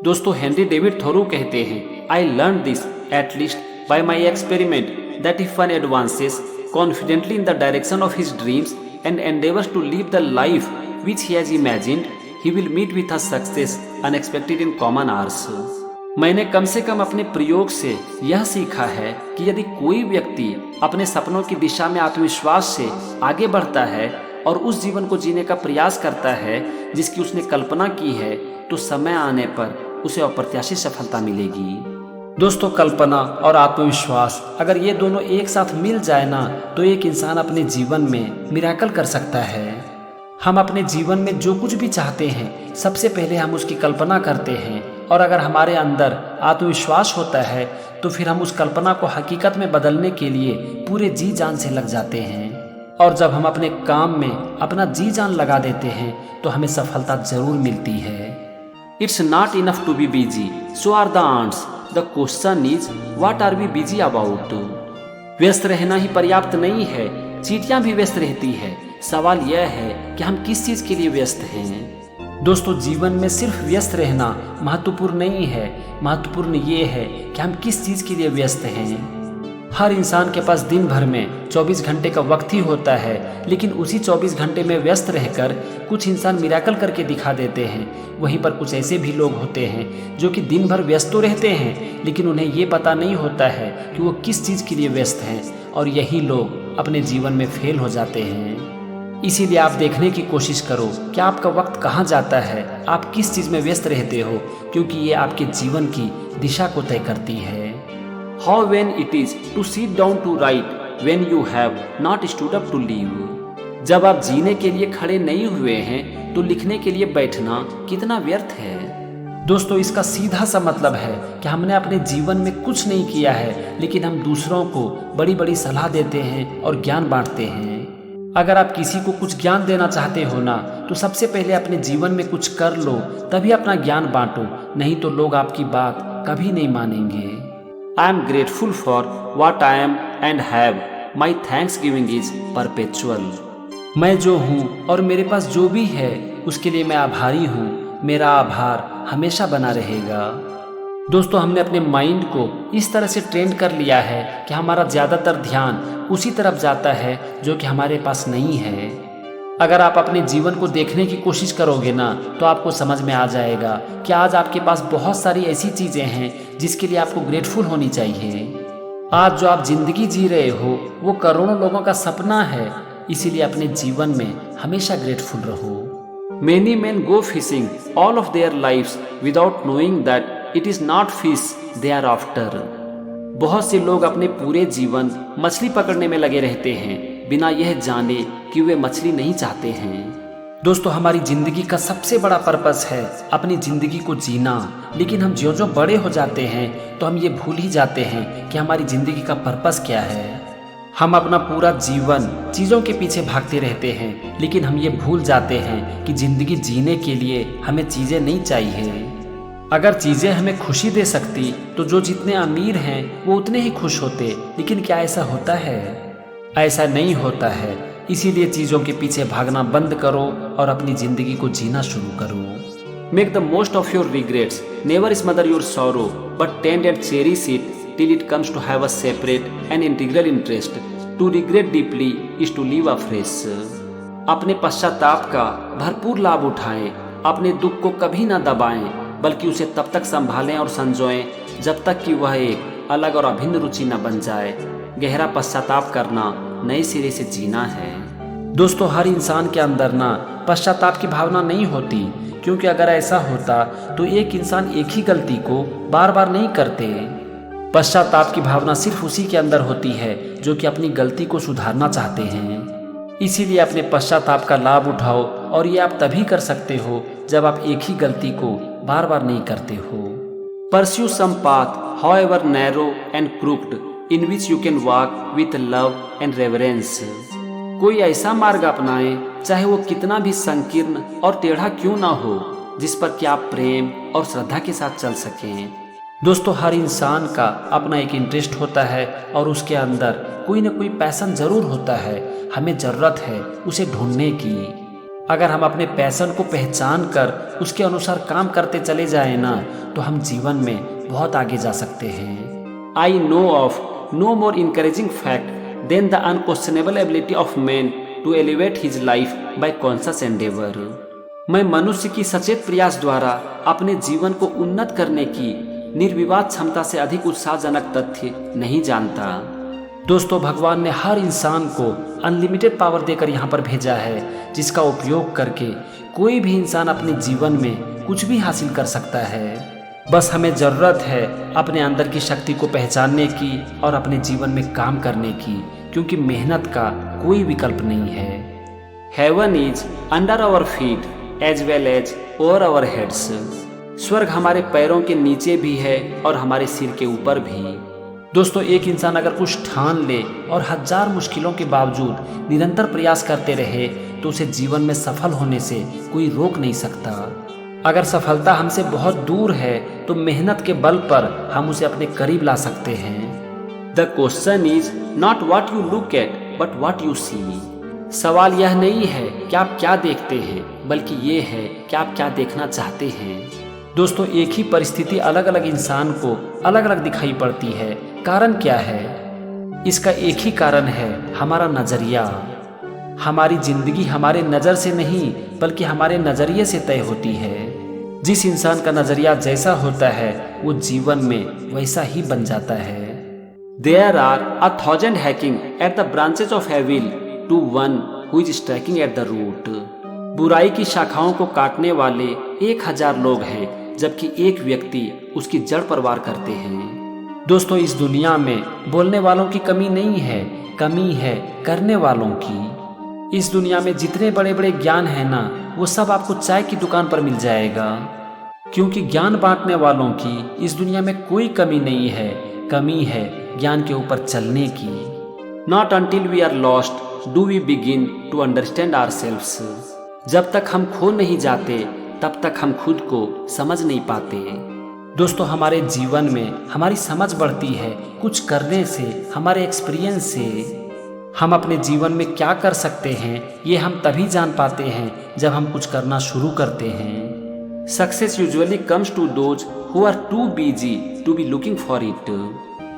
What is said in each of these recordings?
दोस्तों Henry David Thoreau कहते हैं, I learn this at least bye my experiment that if one advances confidently in the direction of his dreams and endeavors to live the life which he has imagined, he will meet with a success unexpected in common hours. मैंने कम से कम अपने प्रयोग से यह सीखा है कि यदि कोई व्यक्ति अपने सपनों की दिशा में आत्मविश्वास से आगे बढ़ता है और उस जीवन को जीने का प्रयास करता है जिसकी उसने कल्पना की है, तो समय आने पर उसे अप्रत्याशित सफलता मिलेगी। दोस्तों कल्पना और आत्मविश्वास अगर ये दोनों एक साथ मिल जाए ना, तो एक इंसान अपने जीवन में मिरेकल कर सकता है। हम अपने जीवन में जो कुछ भी चाहते हैं सबसे पहले हम उसकी कल्पना करते हैं, और अगर हमारे अंदर आत्मविश्वास होता है तो फिर हम उस कल्पना को हकीकत में बदलने के लिए पूरे जी जान से लग जाते हैं। और जब हम अपने काम में अपना जी जान लगा देते हैं तो हमें सफलता जरूर मिलती है। It's not enough to be busy, so are the ants. The question is what are we busy about. व्यस्त रहना ही पर्याप्त नहीं है, चींटियां भी व्यस्त रहती है। सवाल यह है कि हम किस चीज के लिए व्यस्त हैं। दोस्तों जीवन में सिर्फ व्यस्त रहना महत्वपूर्ण नहीं है, महत्वपूर्ण ये है कि हम किस चीज के लिए व्यस्त हैं। हर इंसान के पास दिन भर में 24 घंटे का वक्त ही होता है, लेकिन उसी 24 घंटे में व्यस्त रहकर कुछ इंसान मिरेकल करके दिखा देते हैं। वहीं पर कुछ ऐसे भी लोग होते हैं जो कि दिन भर व्यस्त तो रहते हैं, लेकिन उन्हें ये पता नहीं होता है कि वो किस चीज़ के लिए व्यस्त हैं, और यही लोग अपने जीवन में फेल हो जाते हैं। इसीलिए आप देखने की कोशिश करो कि आपका वक्त कहाँ जाता है, आप किस चीज़ में व्यस्त रहते हो, क्योंकि ये आपके जीवन की दिशा को तय करती है। How when it is to sit down to write when you have not stood up to live। जब आप जीने के लिए खड़े नहीं हुए हैं तो लिखने के लिए बैठना कितना व्यर्थ है। दोस्तों इसका सीधा सा मतलब है कि हमने अपने जीवन में कुछ नहीं किया है, लेकिन हम दूसरों को बड़ी बड़ी सलाह देते हैं और ज्ञान बांटते हैं। अगर आप किसी को कुछ ज्ञान देना चाहते हो ना, तो सबसे पहले अपने जीवन में कुछ कर लो, तभी अपना ज्ञान बांटो, नहीं तो लोग आपकी बात कभी नहीं मानेंगे। I am grateful for what I am and have. My thanksgiving is perpetual। मैं जो हूँ और मेरे पास जो भी है उसके लिए मैं आभारी हूँ, मेरा आभार हमेशा बना रहेगा। दोस्तों हमने अपने माइंड को इस तरह से ट्रेन कर लिया है कि हमारा ज़्यादातर ध्यान उसी तरफ जाता है जो कि हमारे पास नहीं है। अगर आप अपने जीवन को देखने की कोशिश करोगे ना, तो आपको समझ में आ जाएगा कि आज आपके पास बहुत सारी ऐसी चीज़ें हैं जिसके लिए आपको ग्रेटफुल होनी चाहिए। आज जो आप जिंदगी जी रहे हो वो करोड़ों लोगों का सपना है, इसीलिए अपने जीवन में हमेशा ग्रेटफुल रहो। Many men go fishing all of their lives without knowing that it is not fish they are after। बहुत से लोग अपने पूरे जीवन मछली पकड़ने में लगे रहते हैं बिना यह जाने कि वे मछली नहीं चाहते हैं। दोस्तों हमारी जिंदगी का सबसे बड़ा पर्पस है अपनी जिंदगी को जीना, लेकिन हम ज्यों-ज्यों बड़े हो जाते हैं तो हम ये भूल ही जाते हैं कि हमारी जिंदगी का पर्पस क्या है। हम अपना पूरा जीवन चीज़ों के पीछे भागते रहते हैं, लेकिन हम ये भूल जाते हैं कि जिंदगी जीने के लिए हमें चीज़ें नहीं चाहिए। अगर चीज़ें हमें खुशी दे सकती तो जो जितने अमीर हैं वो उतने ही खुश होते, लेकिन क्या ऐसा होता है? ऐसा नहीं होता है। इसीलिए चीज़ों के पीछे भागना बंद करो और अपनी ज़िंदगी को जीना शुरू करो। Make the most of your regrets, never smother your sorrow, but tend and cherish it till it comes to have a separate and integral interest. To regret deeply is to live afresh. अपने पश्चाताप का भरपूर लाभ उठाएं, अपने दुख को कभी ना दबाएं, बल्कि उसे तब तक संभालें और संजोएं जब तक कि वह एक अलग और अभिन्न रुचि न बन जाए। गहरा पश्चाताप करना नए सिरे से जीना है। दोस्तों हर इंसान के अंदर ना पश्चाताप की भावना नहीं होती, क्योंकि अगर ऐसा होता तो एक इंसान एक ही गलती को बार बार नहीं करते। पश्चाताप की भावना सिर्फ उसी के अंदर होती है जो कि अपनी गलती को सुधारना चाहते हैं। इसीलिए अपने पश्चाताप का लाभ उठाओ, और ये आप तभी कर सकते हो जब आप एक ही गलती को बार बार नहीं करते हो। Pursue some path, however narrow and crooked, in which you can walk with love and reverence। कोई ऐसा मार्ग अपनाएं चाहे वो कितना भी संकीर्ण और टेढ़ा क्यों ना हो, जिस पर कि आप प्रेम और श्रद्धा के साथ चल सकें। दोस्तों हर इंसान का अपना एक इंटरेस्ट होता है और उसके अंदर कोई ना कोई पैशन जरूर होता है। हमें ज़रूरत है उसे ढूंढने की। अगर हम अपने पैशन को पहचान कर उसके अनुसार काम करते चले जाएं ना, तो हम जीवन में बहुत आगे जा सकते हैं। I know of no more encouraging fact than the unquestionable ability of man to elevate his life by conscious endeavour. मैं मनुष्य की सचेत प्रयास द्वारा अपने जीवन को उन्नत करने की निर्विवाद क्षमता से अधिक उत्साहजनक तथ्य नहीं जानता। दोस्तों, भगवान ने हर इंसान को अनलिमिटेड पावर देकर यहाँ पर भेजा है, जिसका उपयोग करके कोई भी इंसान अपने जीवन में कुछ भी हासिल कर सकता है। बस हमें ज़रूरत है अपने अंदर की शक्ति को पहचानने की और अपने जीवन में काम करने की, क्योंकि मेहनत का कोई विकल्प नहीं है। Heaven is under our feet as well as over our heads. स्वर्ग हमारे पैरों के नीचे भी है और हमारे सिर के ऊपर भी। दोस्तों, एक इंसान अगर कुछ ठान ले और हजार मुश्किलों के बावजूद निरंतर प्रयास करते रहे तो उसे जीवन में सफल होने से कोई रोक नहीं सकता। अगर सफलता हमसे बहुत दूर है तो मेहनत के बल पर हम उसे अपने करीब ला सकते हैं। The question is not what you look at but what you see. सवाल यह नहीं है कि आप क्या देखते हैं, बल्कि ये है कि आप क्या देखना चाहते हैं। दोस्तों, एक ही परिस्थिति अलग अलग इंसान को अलग अलग दिखाई पड़ती है। कारण क्या है? इसका एक ही कारण है, हमारा नजरिया। हमारी जिंदगी हमारे नज़र से नहीं बल्कि हमारे नज़रिए से तय होती है। जिस इंसान का नज़रिया जैसा होता है वो जीवन में वैसा ही बन जाता है। There are 1,000 hacking at the branches of evil to one who is striking at the root। बुराई की शाखाओं को काटने वाले 1,000 लोग हैं, जबकि एक व्यक्ति उसकी जड़ पर वार करते हैं। दोस्तों, इस दुनिया में बोलने वालों की कमी नहीं है, कमी है करने वालों की। इस दुनिया में जितने बड़े बड़े ज्ञान हैं ना, वो सब आपको चाय की दुकान पर मिल जाएगा, क्योंकि ज्ञान बांटने वालों की इस दुनिया में कोई कमी नहीं है। कमी है ज्ञान के ऊपर चलने की। Not until we are lost do we begin to understand ourselves. जब तक हम खो नहीं जाते तब तक हम खुद को समझ नहीं पाते। दोस्तों, हमारे जीवन में हमारी समझ बढ़ती है कुछ करने से, हमारे एक्सपीरियंस से। हम अपने जीवन में क्या कर सकते हैं ये हम तभी जान पाते हैं जब हम कुछ करना शुरू करते हैं। Success usually comes to those who are too busy to be looking for it.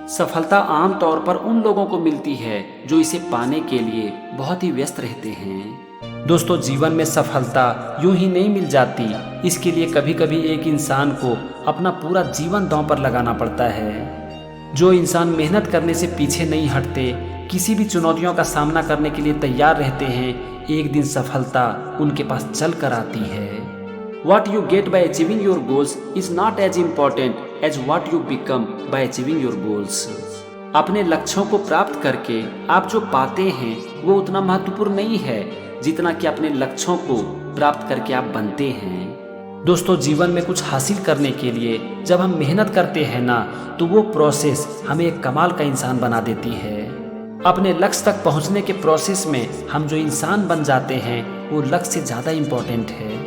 सफलता आमतौर पर उन लोगों को मिलती है जो इसे पाने के लिए बहुत ही व्यस्त रहते हैं। दोस्तों, जीवन में सफलता यूं ही नहीं मिल जाती। इसके लिए कभी कभी एक इंसान को अपना पूरा जीवन दांव पर लगाना पड़ता है। जो इंसान मेहनत करने से पीछे नहीं हटते, किसी भी चुनौतियों का सामना करने के लिए तैयार रहते हैं, एक दिन सफलता उनके पास चल कर आती है। What you get by achieving your goals is not as important as what you become by achieving your goals। अपने लक्ष्यों को प्राप्त करके आप जो पाते हैं वो उतना महत्वपूर्ण नहीं है जितना कि अपने लक्ष्यों को प्राप्त करके आप बनते हैं। दोस्तों, जीवन में कुछ हासिल करने के लिए जब हम मेहनत करते हैं ना, तो वो प्रोसेस हमें एक कमाल का इंसान बना देती है। अपने लक्ष्य तक पहुंचने के प्रोसेस में हम जो इंसान बन जाते हैं वो लक्ष्य से ज़्यादा इम्पोर्टेंट है।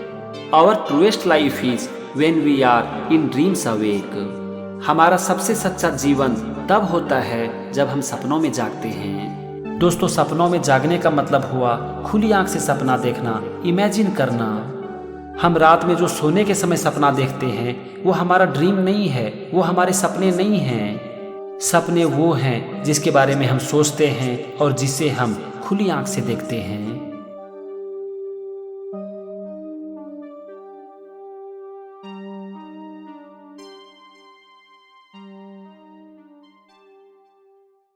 Our truest life is when we are in dreams awake. हमारा सबसे सच्चा जीवन तब होता है जब हम सपनों में जागते हैं। दोस्तों, सपनों में जागने का मतलब हुआ खुली आंख से सपना देखना, इमेजिन करना। हम रात में जो सोने के समय सपना देखते हैं वो हमारा ड्रीम नहीं है, वो हमारे सपने नहीं हैं। सपने वो हैं जिसके बारे में हम सोचते हैं और जिसे हम खुली आंख से देखते हैं।